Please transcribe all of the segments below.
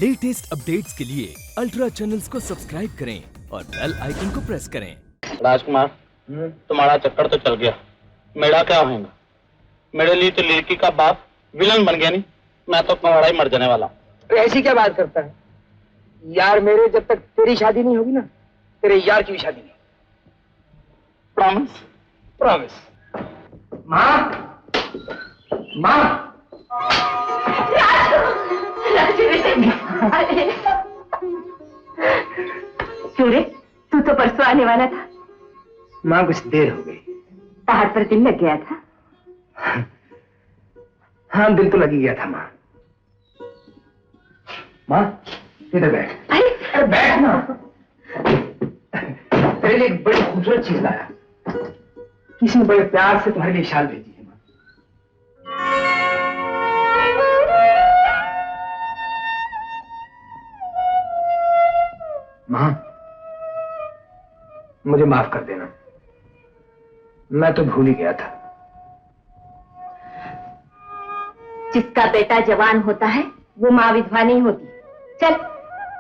Latest updates के लिए ultra channels को सब्सक्राइब करें और बेल आइकन को प्रेस करें। राजकुमार, तुम्हारा चक्कर तो चल गया। मेरा क्या होगा? मेरे लिए तो लड़की का बाप विलन बन गया। नहीं, मैं तो कमाड़ा ही मर जाने वाला। तो ऐसी क्या बात करता है यार? मेरे जब तक तेरी शादी नहीं होगी ना, तेरे यार की भी शादी नहीं। प्रॉमिस? प्रॉमिस। माँ, माँ। सूर्य, तू तो परसों आने वाला था। माँ कुछ देर हो गई। पहाड़ पर दिल लग गया था। हाँ, दिल तो लगी गया था माँ। माँ, इधर बैठ। अरे बैठ ना। तेरे लिए एक बड़ी खूबसूरत चीज लाया। किसी ने बड़े प्यार से तुम्हारे लिए शाल भेजी है माँ। माँ, मुझे माफ कर देना, मैं तो भूल ही गया था। जिसका बेटा जवान होता है वो माँ विधवा नहीं होती। चल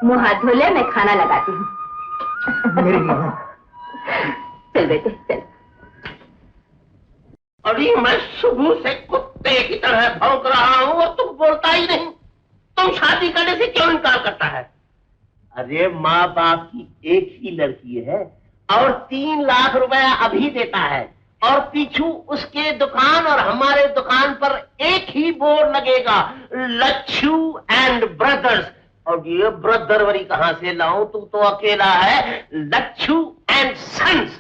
मुंह हाथ धो ले, मैं खाना लगाती हूँ। मेरी माँ। चल बेटे चल। अरे मैं सुबह से कुत्ते की तरह भौंक रहा हूँ और तुम बोलता ही नहीं। तुम शादी करने से क्यों इनकार करता है? अरे माँ बाप की एक ही लड़की है और 3 लाख रुपया अभी देता है और पीछू उसके दुकान और हमारे दुकान पर एक ही बोर्ड लगेगा, लच्छू एंड ब्रदर्स। और ये ब्रदरवरी कहाँ से लाऊं? तू तो अकेला है, लच्छू एंड सन्स।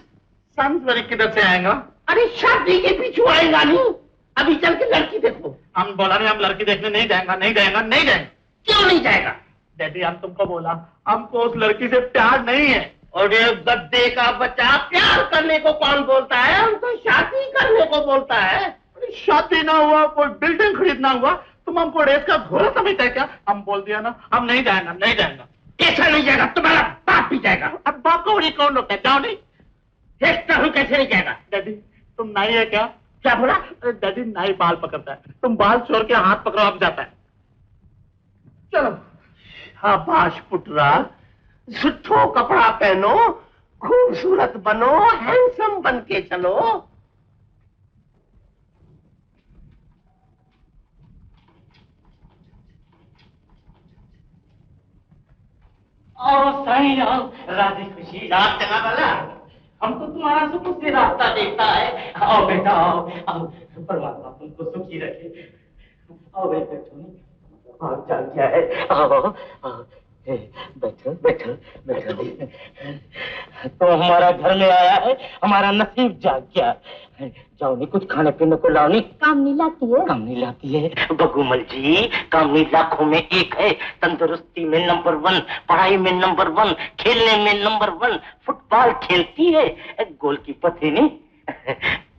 सन्सवरी किधर से आएगा? अरे शादी के पीछू आएगा नहीं। अभी चल के लड़की देखो। हम बोला नहीं, हम लड़की देखने नहीं जाएगा, नहीं जाएगा, नहीं जाएगा। क्यों नहीं जाएगा? डैडी, हम तुमको बोला, हमको उस लड़की से प्यार नहीं है। और ये गद्दे का बच्चा प्यार करने को कौन बोलता है? हम तो शादी करने को बोलता है। शादी ना हुआ, कोई बिल्डिंग खरीदना हुआ, तुम हमको रेत का घोड़ा समझता है क्या? हम बोल दिया ना, हम नहीं जाएगा, नहीं जाएगा। कैसा नहीं जाएगा? तुम्हारा बाप भी जाएगा। अब बाप को बड़ी कौन लोग जाओ नहीं। देखता हूँ कैसे नहीं जाएगा। डैडी, तुम नाई है क्या? क्या बोला? अरे डैडी, नाई बाल पकड़ता है, तुम बाल छोड़ के हाथ पकड़ो, अब जाता है। चलो। शाबाश पुटरा, सुठो कपड़ा पहनो, खूबसूरत बनो, हैंडसम बन के चलो। आओ साईं आओ, राधे खुशी रात चला वाला। हम तो तुम्हारा सुख से रास्ता देखता है। आओ बेटा आओ आओ, परमात्मा तुमको सुखी रखे। आओ बेटा, आओ चल क्या है, आओ आओ, बैठो बैठो बैठो। तो हमारा घर में आया है, हमारा नसीब जाग गया। जाओ नहीं, कुछ खाने पीने को लाओ नहीं। कामनी लाती है। कामनी लाती है बगुमल जी, कामनी लाखों में एक है। तंदुरुस्ती में नंबर 1, पढ़ाई में नंबर 1, खेलने में नंबर 1। फुटबॉल खेलती है, गोलकीपर थी नहीं,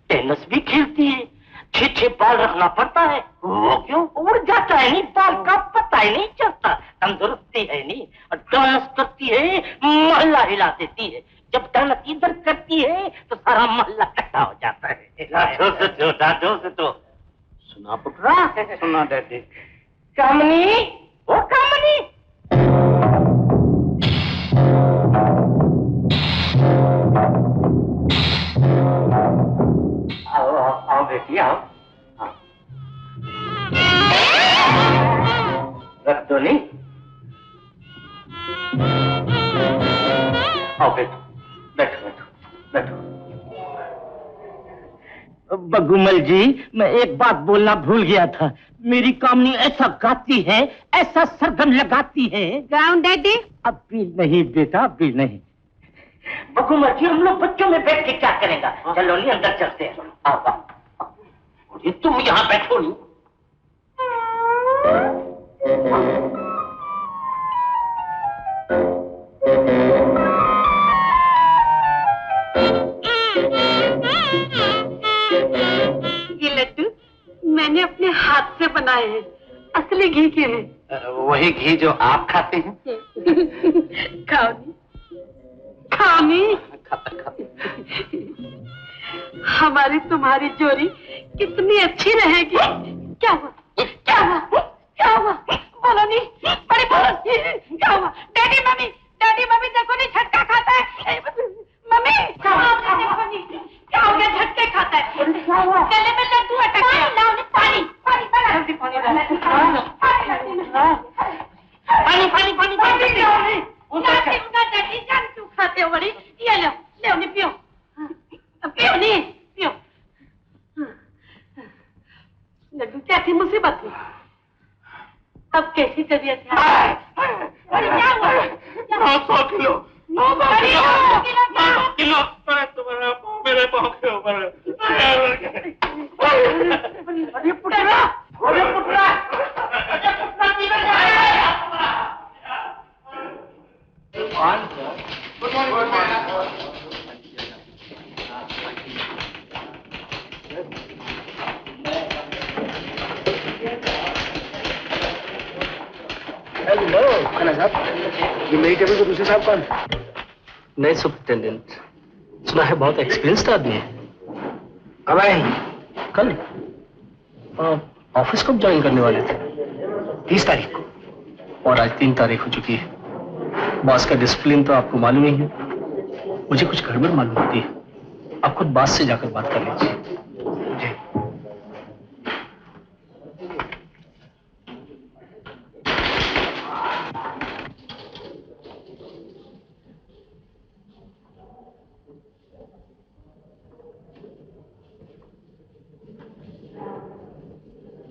टेनिस भी खेलती है। 6 बाल रखना पड़ता है। वो क्यों? उड़ जाता है नहीं, बाल का पता ही नहीं चलता। तंदुरुस्ती है नहीं, और डांस करती है, मोहल्ला हिला देती है। जब डांस इधर करती है तो सारा मोहल्ला इकट्ठा हो जाता है। डांटो से तो सुना पुटरा। सुना डैडी। कामनी, ओ कामनी। आओ आओ बेटी आओ। रख दो नहीं। आओ बेटो, बैठो बैठो बैठो। बगुमल जी, मैं एक बात बोलना भूल गया था। मेरी कामनी ऐसा गाती है, ऐसा सरगम लगाती है। Gown daddy? अब भी नहीं बेटा, अब भी नहीं। बगुमल जी, हम लोग बच्चों में बैठ के क्या करेंगे? चलो नहीं, अंदर चलते हैं। आओ आओ। तुम यहाँ बैठो नहीं। ये लड्डू मैंने अपने हाथ से बनाए हैं, असली घी के हैं। वही घी जो आप खाते हैं? खाओ नहीं, खाओ नहीं। खाता खाता। हमारी तुम्हारी जोड़ी कितनी अच्छी रहेगी। क्या हुआ? क्या हुआ? क्या हुआ? बोलो नहीं, बड़ी बोलो। पानी पानी पानी पानी तू खाते हो बड़ी ये लो ले नहीं पियो पियो नहीं पियो लड्डू क्या थी मुसीबत थी अब कैसी तबीयत है अरे क्या हुआ 900 किलो 900 किलो तुम्हारा मेरे पाँव के ऊपर अरे पुटरा अरे पुटरा हेलो खाना साहब, ये मेरी टेबल पे दूसरे साहब कौन? नए सुपरिटेंडेंट। सुना है बहुत एक्सपीरियंस्ड आदमी है। कब आए? कल ऑफिस कब ज्वाइन करने वाले थे? 30 तारीख को। और आज 3 तारीख हो चुकी है। बॉस का डिसिप्लिन तो आपको मालूम ही है। मुझे कुछ गड़बड़ मालूम होती है। आप खुद बॉस से जाकर बात कर लीजिए। जी।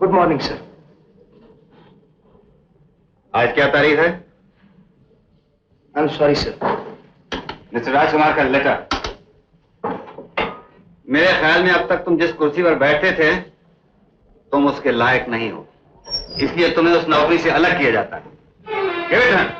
Good morning sir. आज क्या तारीख है? I am sorry sir. Mister Rajkumar का लेटर। मेरे ख्याल में अब तक तुम जिस कुर्सी पर बैठे थे तुम उसके लायक नहीं हो, इसलिए तुम्हें उस नौकरी से अलग किया जाता है। Give it time.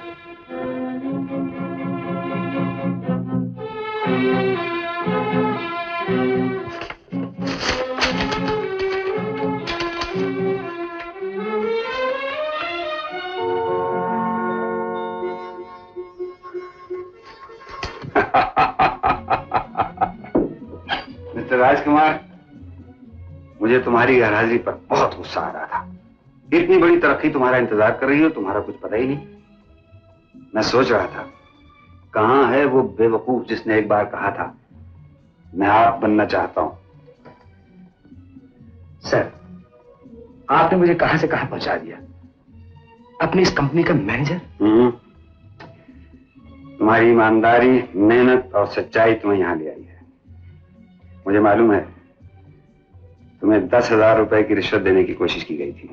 मिस्टर राजकुमार, मुझे तुम्हारी गैरहाजिरी पर बहुत गुस्सा आ रहा था। इतनी बड़ी तरक्की तुम्हारा इंतजार कर रही हो, तुम्हारा कुछ पता ही नहीं। मैं सोच रहा था कहां है वो बेवकूफ जिसने एक बार कहा था मैं आप बनना चाहता हूं। सर, आपने मुझे कहां से कहां पहुंचा दिया। अपनी इस कंपनी का मैनेजर। तुम्हारी ईमानदारी, मेहनत और सच्चाई तुम्हें यहां ले आई है। मुझे मालूम है तुम्हें 10,000 रुपए की रिश्वत देने की कोशिश की गई थी,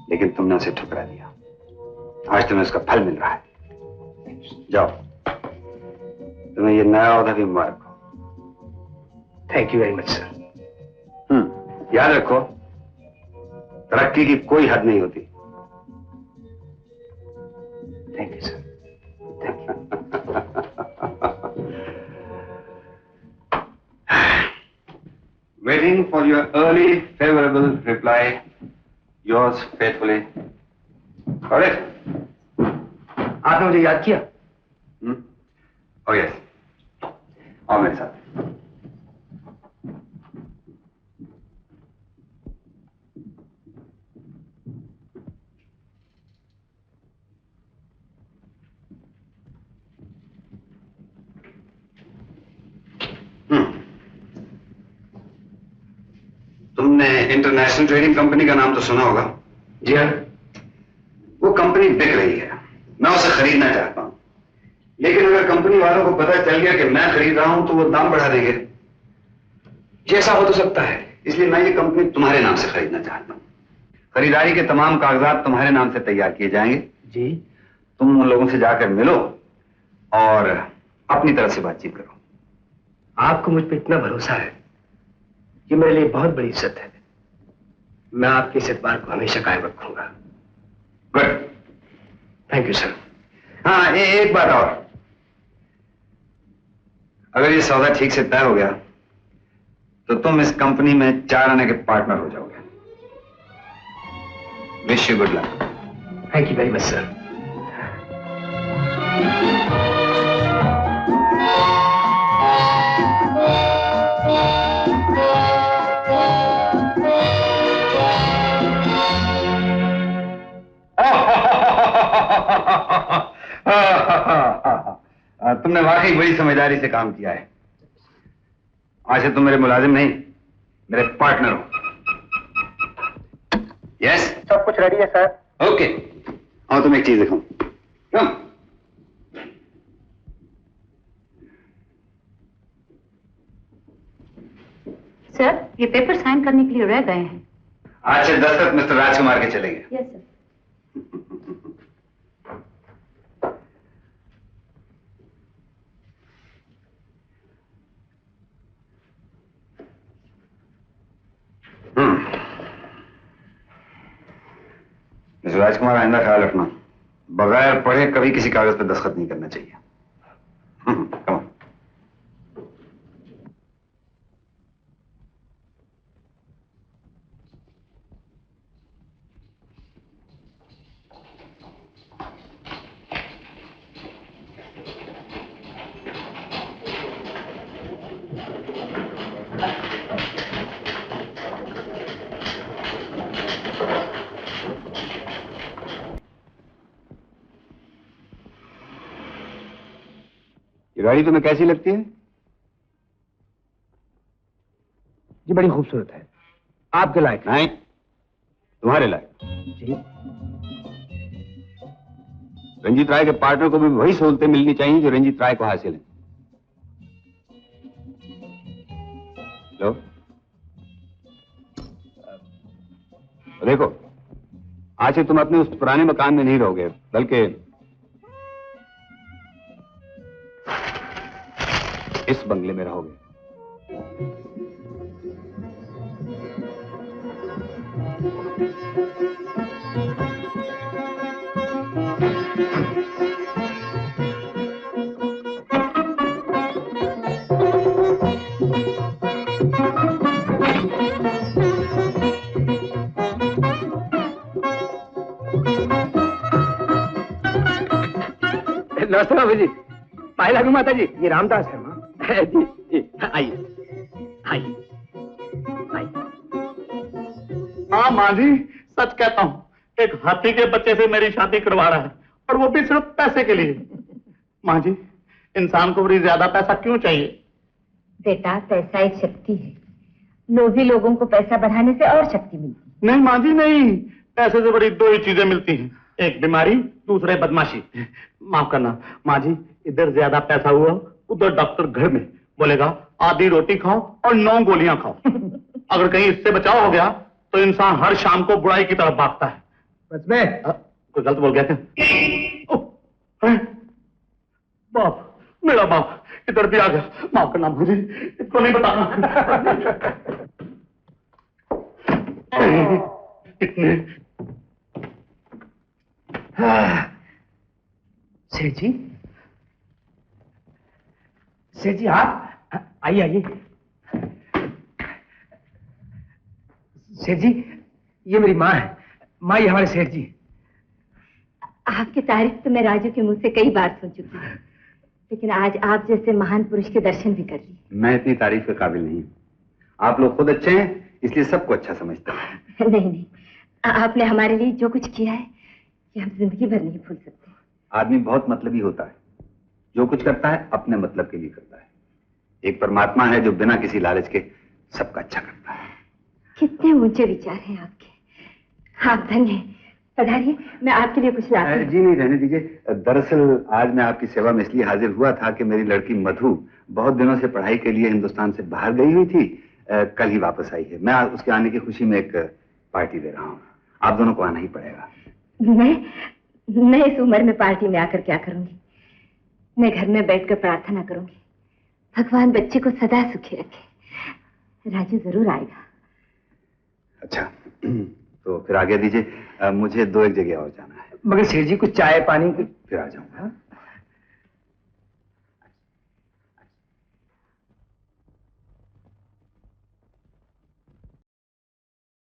लेकिन तुमने उसे ठुकरा दिया। आज तुम्हें उसका फल मिल रहा है। जाओ, तुम्हें ये नया ओहदा भी मुबारक हो। Thank you very much sir. याद रखो, तरक्की की कोई हद नहीं होती। Thank you sir. Waiting for your early favorable reply. Yours faithfully. Got it? आपने मुझे याद किया? Oh yes. आओ मेरे साथ। तुमने इंटरनेशनल ट्रेडिंग कंपनी का नाम तो सुना होगा। जी हाँ। वो कंपनी बिक रही है, मैं उसे खरीदना चाहता हूं, लेकिन अगर कंपनी वालों को पता चल गया कि मैं खरीद रहा हूं तो वो दाम बढ़ा देंगे। जैसा हो तो सकता है, इसलिए मैं ये कंपनी तुम्हारे नाम से खरीदना चाहता हूं। खरीदारी के तमाम कागजात तुम्हारे नाम से तैयार किए जाएंगे। जी। तुम उन लोगों से जाकर मिलो और अपनी तरफ से बातचीत करो। आपको मुझ पर इतना भरोसा है, ये मेरे लिए बहुत बड़ी इज्जत है। मैं आपके इस एतबार को हमेशा कायम रखूंगा। Good, thank you sir. हाँ, एक बात और, अगर ये सौदा ठीक से तय हो गया तो तुम इस कंपनी में 4 आने के पार्टनर हो जाओगे। Wish you good luck. Thank you very much sir. तुमने वाकई बड़ी समझदारी से काम किया है। आज से तुम मेरे मुलाजिम नहीं, मेरे पार्टनर हो। यस, सब कुछ रेडी है सर। ओके, आओ तुम्हें एक चीज दिखाऊं। कम। सर, ये पेपर साइन करने के लिए रह गए हैं। आज से दस्तखत मिस्टर राजकुमार के चलेंगे। Yes sir. मिस्टर राजकुमार, आइंदा ख्याल रखना, बगैर पढ़े कभी किसी कागज पर दस्तखत नहीं करना चाहिए। Come on. ये गाड़ी तुम्हें कैसी लगती है? जी बड़ी खूबसूरत है, आपके लायक। नहीं, तुम्हारे लायक। जी। रंजीत राय के पार्टनर को भी वही सहूलतें मिलनी चाहिए जो रंजीत राय को हासिल है। लो, देखो, आज से तुम अपने उस पुराने मकान में नहीं रहोगे, बल्कि इस बंगले में रहोगे। नमस्ते बाबू जी। पाए लागू माता जी, ये रामदास है माँ। जी जी, आइए आइए आइए। हाँ माँ जी, सच कहता हूँ, एक हाथी के बच्चे से मेरी शादी करवा रहा है, और वो भी सिर्फ पैसे के लिए। माँ जी, इंसान को बड़ी ज्यादा पैसा क्यों चाहिए? बेटा, पैसा एक शक्ति है, लोभी लोगों को पैसा बढ़ाने से और शक्ति मिलती नहीं माँ जी नहीं, पैसे से बड़ी दो ही चीजें मिलती हैं, एक बीमारी, दूसरे बदमाशी। माफ करना माँ जी, इधर ज्यादा पैसा हुआ, उधर डॉक्टर घर में बोलेगा आधी रोटी खाओ और 9 गोलियां खाओ। अगर कहीं इससे बचाव हो गया तो इंसान हर शाम को बुराई की तरफ भागता है। बस में कोई गलत बोल गया क्या? बाप, मेरा बाप इधर भी आ गया। माफ करना मुझे, इसको नहीं बताना। इतने सेठ जी, सेठ जी आप आइए आइए। सेठ जी, ये मेरी माँ है। माँ, ये हमारे सेठ जी। आपकी तारीफ तो मैं राजू के मुंह से कई बार सुन चुकी हूँ, लेकिन आज आप जैसे महान पुरुष के दर्शन भी कर लिए। मैं इतनी तारीफ के काबिल नहीं। आप लोग खुद अच्छे हैं, इसलिए सबको अच्छा समझते हैं। नहीं नहीं, आपने हमारे लिए जो कुछ किया है, ये हम जिंदगी भर नहीं भूल सकते। आदमी बहुत मतलबी होता है, जो कुछ करता है अपने मतलब के लिए करता है। एक परमात्मा है जो बिना किसी लालच के सबका अच्छा करता है। कितने ऊंचे विचार हैं आपके। आप धन्य हैं। पधारिए, मैं आपके लिए कुछ लाती हूं। जी नहीं, रहने दीजिए। दरअसल आज मैं आपकी सेवा में इसलिए हाजिर हुआ था कि मेरी लड़की मधु बहुत दिनों से पढ़ाई के लिए हिंदुस्तान से बाहर गई हुई थी, कल ही वापस आई है। मैं उसके आने की खुशी में एक पार्टी दे रहा हूँ, आप दोनों को आना ही पड़ेगा। मैं इस उम्र में पार्टी में आकर क्या करूंगी? मैं घर में बैठकर प्रार्थना करूंगी, भगवान बच्चे को सदा सुखी रखे। राजू जरूर आएगा। अच्छा, तो फिर आगे दीजिए, मुझे 2 एक जगह और जाना है। मगर सेठ जी, कुछ चाय पानी की। फिर आ जाऊंगा।